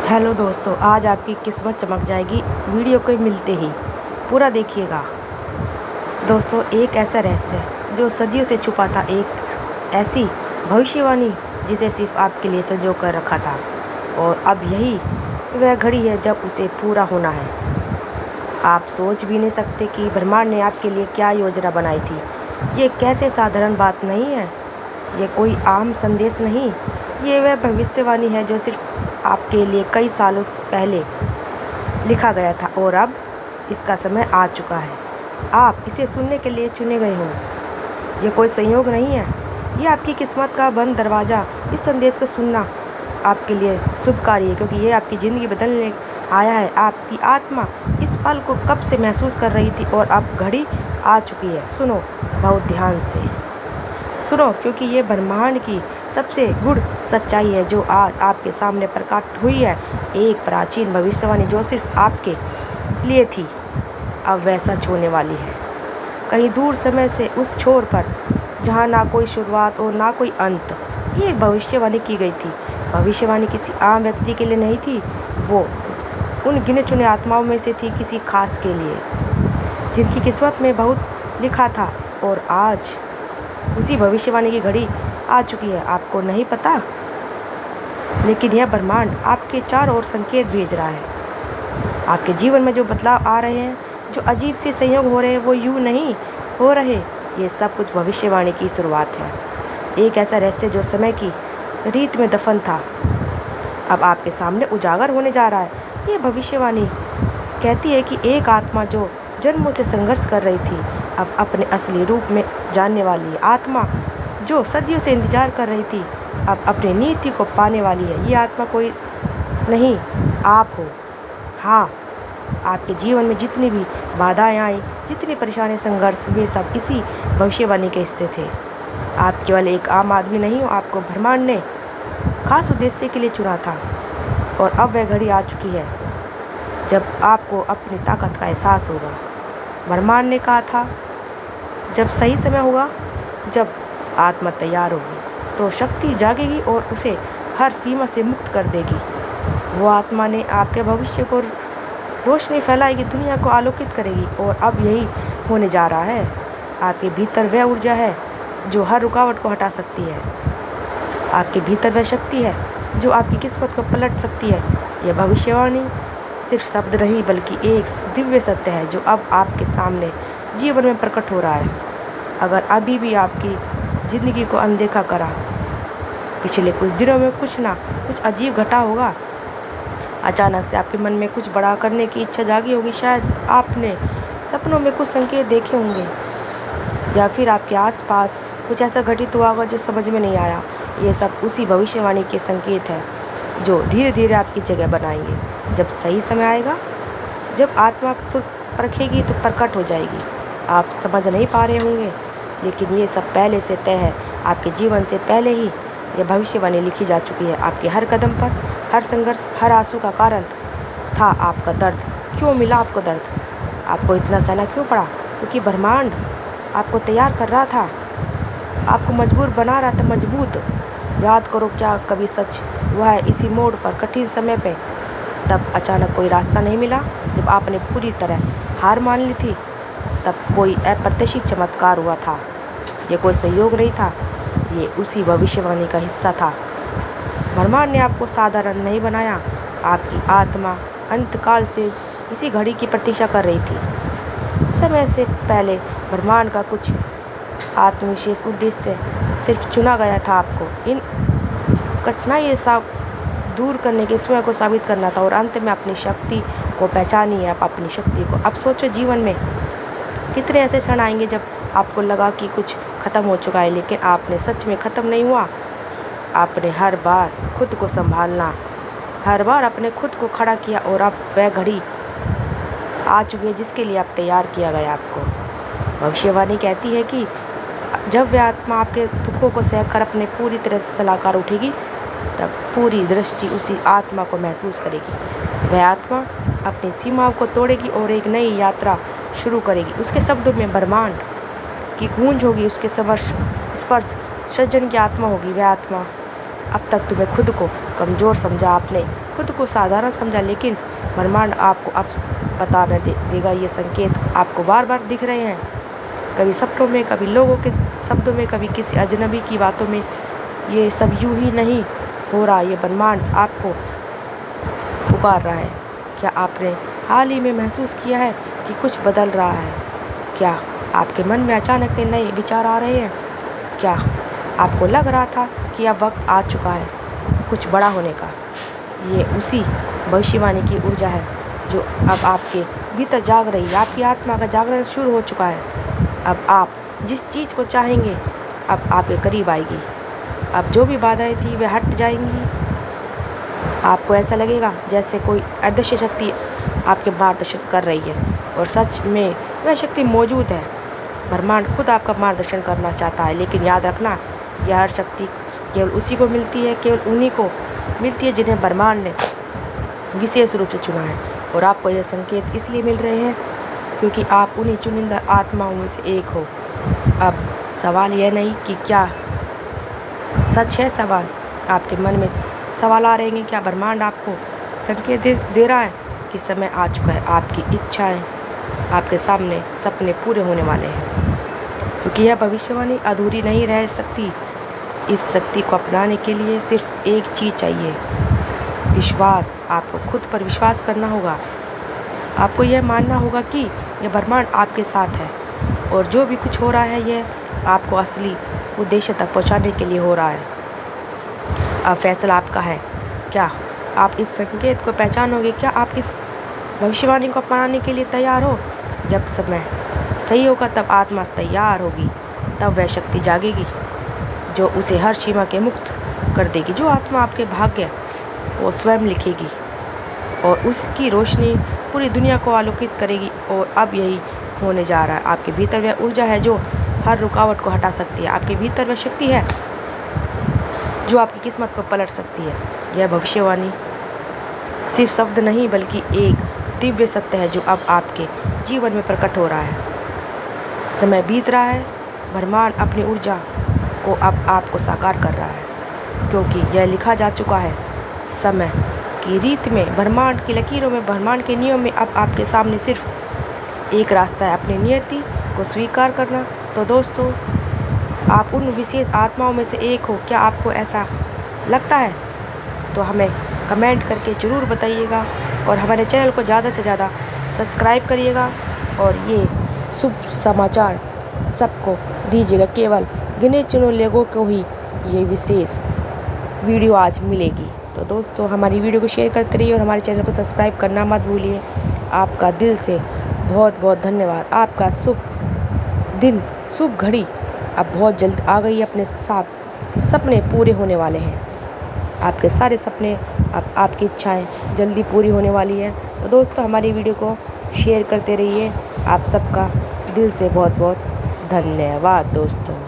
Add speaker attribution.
Speaker 1: Hello दोस्तों, आज आपकी किस्मत चमक जाएगी वीडियो को मिलते ही। पूरा देखिएगा दोस्तों। एक ऐसा रहस्य जो सदियों से छुपा था, एक ऐसी भविष्यवाणी जिसे सिर्फ आपके लिए संजो कर रखा था, और अब यही वह घड़ी है जब उसे पूरा होना है। आप सोच भी नहीं सकते कि ब्रह्मांड ने आपके लिए क्या योजना बनाई थी। ये कैसे साधारण बात नहीं है, ये कोई आम संदेश नहीं, ये वह भविष्यवाणी है जो सिर्फ आपके लिए कई सालों पहले लिखा गया था, और अब इसका समय आ चुका है। आप इसे सुनने के लिए चुने गए हो। ये कोई संयोग नहीं है, ये आपकी किस्मत का बंद दरवाज़ा। इस संदेश को सुनना आपके लिए शुभकारी है, क्योंकि ये आपकी ज़िंदगी बदलने आया है। आपकी आत्मा इस पल को कब से महसूस कर रही थी, और अब घड़ी आ चुकी है। सुनो, बहुत ध्यान से सुनो, क्योंकि ये ब्रह्मांड की सबसे गूढ़ सच्चाई है जो आज आपके सामने प्रकट हुई है। एक प्राचीन भविष्यवाणी जो सिर्फ आपके लिए थी, अब वह सच होने वाली है। कहीं दूर समय से उस छोर पर, जहाँ ना कोई शुरुआत और ना कोई अंत, ये एक भविष्यवाणी की गई थी। भविष्यवाणी किसी आम व्यक्ति के लिए नहीं थी, वो उन गिने चुने आत्माओं में से थी, किसी खास के लिए जिनकी किस्मत में बहुत लिखा था। और आज उसी भविष्यवाणी की घड़ी आ चुकी है। आपको नहीं पता, लेकिन यह ब्रह्मांड आपके चारों ओर संकेत भेज रहा है। आपके जीवन में जो बदलाव आ रहे हैं, जो अजीब से संयोग हो रहे हैं, वो यूं नहीं हो रहे। ये सब कुछ भविष्यवाणी की शुरुआत है। एक ऐसा रहस्य जो समय की रीत में दफन था, अब आपके सामने उजागर होने जा रहा है। ये भविष्यवाणी कहती है कि एक आत्मा जो जन्मों से संघर्ष कर रही थी, अब अपने असली रूप में जानने वाली है। आत्मा जो सदियों से इंतजार कर रही थी, अब अपनी नीति को पाने वाली है। ये आत्मा कोई नहीं, आप हो। हाँ, आपके जीवन में जितनी भी बाधाएं आई, जितनी परेशानी, संघर्ष, वे सब इसी भविष्यवाणी के हिस्से थे। आप केवल एक आम आदमी नहीं हो, आपको ब्रह्मांड ने खास उद्देश्य के लिए चुना था, और अब वह घड़ी आ चुकी है जब आपको अपनी ताकत का एहसास होगा। ब्रह्मांड ने कहा था, जब सही समय होगा, जब आत्मा तैयार होगी, तो शक्ति जागेगी और उसे हर सीमा से मुक्त कर देगी। वो आत्मा ने आपके भविष्य को रोशनी फैलाएगी, दुनिया को आलोकित करेगी। और अब यही होने जा रहा है। आपके भीतर वह ऊर्जा है जो हर रुकावट को हटा सकती है। आपके भीतर वह शक्ति है जो आपकी किस्मत को पलट सकती है। यह भविष्यवाणी सिर्फ शब्द नहीं, बल्कि एक दिव्य सत्य है जो अब आपके सामने जीवन में प्रकट हो रहा है। अगर अभी भी आपकी ज़िंदगी को अनदेखा करा, पिछले कुछ दिनों में कुछ ना कुछ अजीब घटा होगा। अचानक से आपके मन में कुछ बड़ा करने की इच्छा जागी होगी। शायद आपने सपनों में कुछ संकेत देखे होंगे, या फिर आपके आसपास कुछ ऐसा घटित हुआ होगा जो समझ में नहीं आया। ये सब उसी भविष्यवाणी के संकेत हैं जो धीरे धीरे आपकी जगह बनाएंगे। जब सही समय आएगा, जब आत्मा परखेगी, तो प्रकट हो जाएगी। आप समझ नहीं पा रहे होंगे, लेकिन ये सब पहले से तय है। आपके जीवन से पहले ही यह भविष्यवाणी लिखी जा चुकी है। आपके हर कदम पर, हर संघर्ष, हर आंसू का कारण था आपका दर्द। क्यों मिला आपको दर्द? आपको इतना सहना क्यों पड़ा? क्योंकि ब्रह्मांड आपको तैयार कर रहा था, आपको मजबूर बना रहा था, मजबूत। याद करो, क्या कभी सच हुआ है इसी मोड़ पर, कठिन समय पे, तब अचानक कोई रास्ता नहीं मिला? जब आपने पूरी तरह हार मान ली थी, तब कोई अप्रत्याशित चमत्कार हुआ था। ये कोई संयोग नहीं था, ये उसी भविष्यवाणी का हिस्सा था। ब्रह्मांड ने आपको साधारण नहीं बनाया। आपकी आत्मा अंतकाल से इसी घड़ी की प्रतीक्षा कर रही थी। समय से पहले ब्रह्मांड का कुछ आत्मविशेष उद्देश्य सिर्फ चुना गया था आपको इन कठिनाइयों से दूर करने के, स्वयं को साबित करना था, और अंत में अपनी शक्ति को पहचानी है। आप अपनी शक्ति को अब सोचो, जीवन में कितने ऐसे क्षण आएंगे जब आपको लगा कि कुछ ख़त्म हो चुका है, लेकिन आपने सच में ख़त्म नहीं हुआ। आपने हर बार खुद को संभालना, हर बार अपने खुद को खड़ा किया, और अब वह घड़ी आ चुकी है जिसके लिए आप तैयार किया गया आपको। भविष्यवाणी कहती है कि जब वह आत्मा आपके दुखों को सहकर अपने पूरी तरह से सलाहकार उठेगी, तब पूरी दृष्टि उसी आत्मा को महसूस करेगी। वह आत्मा अपनी सीमाओं को तोड़ेगी और एक नई यात्रा शुरू करेगी। उसके शब्दों में ब्रह्मांड की गूंज होगी, उसके स्पर्श सृजन की आत्मा होगी। वह आत्मा अब तक तुम्हें खुद को कमज़ोर समझा, आपने खुद को साधारण समझा, लेकिन ब्रह्मांड आपको अब बता न देगा। ये संकेत आपको बार बार दिख रहे हैं, कभी सपनों में, कभी लोगों के शब्दों में, कभी किसी अजनबी की बातों में। ये सब यूं ही नहीं हो रहा, ये ब्रह्मांड आपको पुकार रहा है। क्या आपने हाल ही में महसूस किया है कि कुछ बदल रहा है? क्या आपके मन में अचानक से नए विचार आ रहे हैं? क्या आपको लग रहा था कि अब वक्त आ चुका है कुछ बड़ा होने का? ये उसी भविष्यवाणी की ऊर्जा है जो अब आपके भीतर जाग रही है। आपकी आत्मा का जागरण शुरू हो चुका है। अब आप जिस चीज़ को चाहेंगे अब आपके करीब आएगी। अब जो भी बाधाएं थी वे हट जाएंगी। आपको ऐसा लगेगा जैसे कोई अदृश्य शक्ति आपके मार्गदर्शन कर रही है, और सच में वह शक्ति मौजूद है। ब्रह्मांड खुद आपका मार्गदर्शन करना चाहता है, लेकिन याद रखना, यह हर शक्ति केवल उसी को मिलती है, केवल उन्हीं को मिलती है जिन्हें ब्रह्मांड ने विशेष रूप से चुना है। और आपको यह संकेत इसलिए मिल रहे हैं क्योंकि आप उन्हीं चुनिंदा आत्माओं में से एक हो। अब सवाल यह नहीं कि क्या सच है, सवाल आपके मन में सवाल आ रहे हैं। क्या ब्रह्मांड आपको संकेत दे रहा है कि समय आ चुका है? आपकी इच्छाएं, आपके सामने सपने पूरे होने वाले हैं, क्योंकि यह भविष्यवाणी अधूरी नहीं रह सकती। इस शक्ति को अपनाने के लिए सिर्फ एक चीज़ चाहिए, विश्वास। आपको खुद पर विश्वास करना होगा। आपको यह मानना होगा कि यह ब्रह्मांड आपके साथ है, और जो भी कुछ हो रहा है यह आपको असली उद्देश्य तक पहुंचाने के लिए हो रहा है। अब फैसला आपका है। क्या आप इस संकेत को पहचानोगे? क्या आप इस भविष्यवाणी को अपनाने के लिए तैयार हो? जब समय सही होगा तब आत्मा तैयार होगी, तब वह शक्ति जागेगी जो उसे हर सीमा के मुक्त कर देगी, जो आत्मा आपके भाग्य को स्वयं लिखेगी और उसकी रोशनी पूरी दुनिया को आलोकित करेगी। और अब यही होने जा रहा है। आपके भीतर वह ऊर्जा है जो हर रुकावट को हटा सकती है। आपके भीतर वह शक्ति है जो आपकी किस्मत को पलट सकती है। यह भविष्यवाणी सिर्फ शब्द नहीं बल्कि एक दिव्य सत्य है जो अब आपके जीवन में प्रकट हो रहा है। समय बीत रहा है, ब्रह्मांड अपनी ऊर्जा को अब आपको साकार कर रहा है, क्योंकि यह लिखा जा चुका है समय की रीत में, ब्रह्मांड की लकीरों में, ब्रह्मांड के नियम में। अब आपके सामने सिर्फ एक रास्ता है, अपनी नियति को स्वीकार करना। तो दोस्तों, आप उन विशेष आत्माओं में से एक हो। क्या आपको ऐसा लगता है? तो हमें कमेंट करके ज़रूर बताइएगा, और हमारे चैनल को ज़्यादा से ज़्यादा सब्सक्राइब करिएगा, और ये शुभ समाचार सबको दीजिएगा। केवल गिने चुने लोगों को ही ये विशेष वीडियो आज मिलेगी। तो दोस्तों, हमारी वीडियो को शेयर करते रहिए और हमारे चैनल को सब्सक्राइब करना मत भूलिए। आपका दिल से बहुत बहुत धन्यवाद। आपका शुभ दिन, शुभ घड़ी अब बहुत जल्द आ गई। अपने सपने पूरे होने वाले हैं। आपके सारे सपने, आपकी इच्छाएं जल्दी पूरी होने वाली है। तो दोस्तों, हमारी वीडियो को शेयर करते रहिए। आप सबका दिल से बहुत बहुत धन्यवाद दोस्तों।